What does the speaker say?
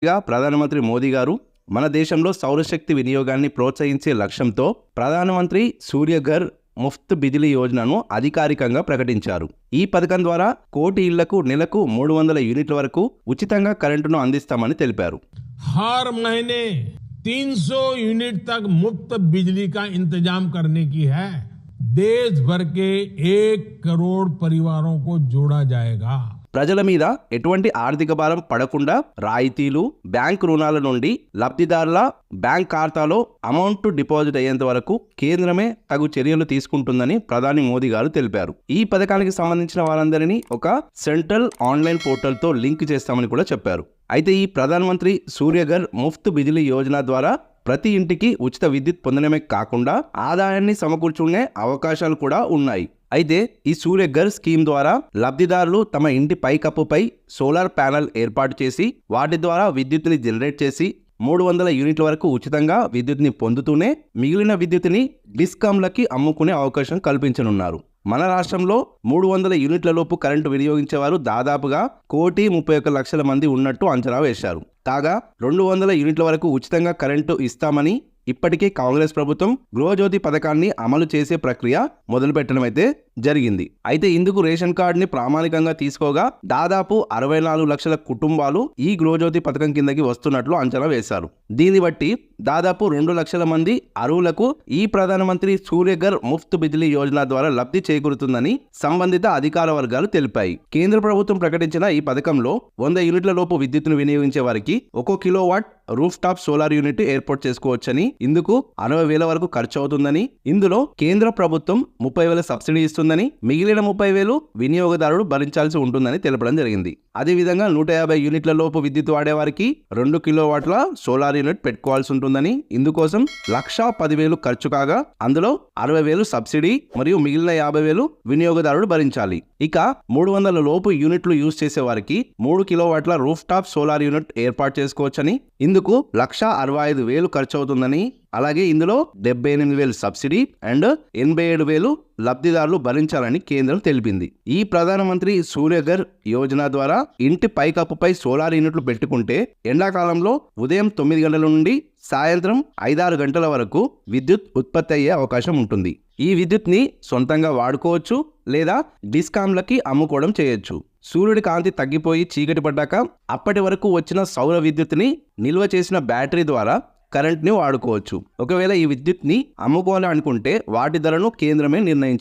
ప్రధానమంత్రి మోదీ గారు మన దేశంలో సౌరశక్తి వినియోగాన్ని ప్రోత్సహించే లక్ష్యంతో ప్రధానమంత్రి సూర్యఘర్ ముఫ్త్ బిజిలీ యోజనను అధికారికంగా ప్రకటించారు. ఈ పథకం ద్వారా కోటి ఇళ్లకు నెలకు 300 యూనిట్ల వరకు ఉచితంగా కరెంటును అందిస్తామని తెలిపారు. हर महीने 300 यूनिट तक मुफ्त बिजली का इंतजाम करने की है. देश भर के 1 करोड़ परिवारों को जोड़ा जाएगा. ప్రజల మీద ఎటువంటి ఆర్థిక భారం పడకుండా రాయితీలు, బ్యాంక్ రుణాల నుండి లబ్ధిదారుల బ్యాంక్ ఖాతాలో అమౌంట్ డిపాజిట్ అయ్యేంత వరకు కేంద్రమే తగు చర్యలు తీసుకుంటుందని ప్రధాని మోదీ గారు తెలిపారు. ఈ పథకానికి సంబంధించిన వారందరినీ ఒక సెంట్రల్ ఆన్లైన్ పోర్టల్తో లింక్ చేస్తామని కూడా చెప్పారు. అయితే ఈ ప్రధానమంత్రి సూర్యఘర్ ముఫ్త్ బిజిలీ యోజన ద్వారా ప్రతి ఇంటికి ఉచిత విద్యుత్ పొందడమే కాకుండా ఆదాయాన్ని సమకూర్చుకునే అవకాశాలు కూడా ఉన్నాయి. అయితే ఈ సూర్యఘర్ స్కీమ్ ద్వారా లబ్ధిదారులు తమ ఇంటి పైకప్పుపై సోలార్ ప్యానెల్ ఏర్పాటు చేసి వాటి ద్వారా విద్యుత్తుని జనరేట్ చేసి 300 యూనిట్ల వరకు ఉచితంగా విద్యుత్ని పొందుతూనే మిగిలిన విద్యుత్తుని డిస్కాంలకి అమ్ముకునే అవకాశం కల్పించనున్నారు. మన రాష్ట్రంలో 300 యూనిట్ల లోపు కరెంటు వినియోగించేవారు దాదాపుగా 1,31,00,000 మంది ఉన్నట్టు అంచనా వేశారు. కాగా 200 యూనిట్ల వరకు ఉచితంగా కరెంటు ఇస్తామని ఇప్పటికే కాంగ్రెస్ ప్రభుత్వం గృహజ్యోతి పథకాన్ని అమలు చేసే ప్రక్రియ మొదలుపెట్టడం అయితే జరిగింది. అయితే ఇందుకు రేషన్ కార్డుని ప్రామాణికంగా తీసుకోగా దాదాపు 64 లక్షల కుటుంబాలు ఈ గృహజ్యోతి పథకం కిందకి వస్తున్నట్లు అంచనా వేశారు. దీన్ని బట్టి దాదాపు 2 లక్షల మంది అర్హులకు ఈ ప్రధానమంత్రి సూర్యఘర్ ముఫ్త్ బిజిలీ యోజన ద్వారా లబ్ధి చేకూరుతుందని సంబంధిత అధికార వర్గాలు తెలిపాయి. కేంద్ర ప్రభుత్వం ప్రకటించిన ఈ పథకంలో 100 యూనిట్ల లోపు విద్యుత్తును వినియోగించే వారికి 1 kilowatt roof top solar unit ఏర్పాటు చేసుకోవచ్చని, ఇందుకు 60,000 వరకు ఖర్చు అవుతుందని, ఇందులో కేంద్ర ప్రభుత్వం 30,000 సబ్సిడీ ఇస్తుందని, మిగిలిన 30,000 వినియోగదారుడు భరించాల్సి ఉంటుందని తెలపడం జరిగింది. అదేవిధంగా 150 యూనిట్ల లోపు విద్యుత్ వాడేవారికి 2 కిలోవాట్ల సోలార్ యూనిట్ పెట్టుకోవాల్సి ఉంటుందని, ఇందుకోసం 1,10,000 ఖర్చు కాగా అందులో 60,000 సబ్సిడీ మరియు మిగిలిన 50,000 వినియోగదారుడు భరించాలి. ఇక 300 లోపు యూనిట్లు యూజ్ చేసే వారికి 3 కిలోవాట్ల రూఫ్ టాప్ సోలార్ యూనిట్ ఏర్పాటు చేసుకోవచ్చని, ఇందుకు 1,65,000 ఖర్చు అవుతుందని, అలాగే ఇందులో 78,000 సబ్సిడీ అండ్ 87,000 లబ్ధిదారులు భరించాలని కేంద్రం తెలిపింది. ఈ ప్రధానమంత్రి సూర్యఘర్ యోజన ద్వారా ఇంటి పైకప్పుపై సోలార్ యూనిట్లు పెట్టుకుంటే ఎండాకాలంలో ఉదయం 9 గంటల నుండి సాయంత్రం 5-6 గంటల వరకు విద్యుత్ ఉత్పత్తి అయ్యే అవకాశం ఉంటుంది. ఈ విద్యుత్ని సొంతంగా వాడుకోవచ్చు లేదా డిస్కాంలకి అమ్ముకోవడం చేయొచ్చు. సూర్యుడి కాంతి తగ్గిపోయి చీకటి పడ్డాక అప్పటి వరకు వచ్చిన సౌర విద్యుత్ని నిల్వ చేసిన బ్యాటరీ ద్వారా కరెంట్ని వాడుకోవచ్చు. ఒకవేళ ఈ విద్యుత్ని అమ్ముకోవాలి అనుకుంటే వాటి ధరను కేంద్రమే నిర్ణయించాలి.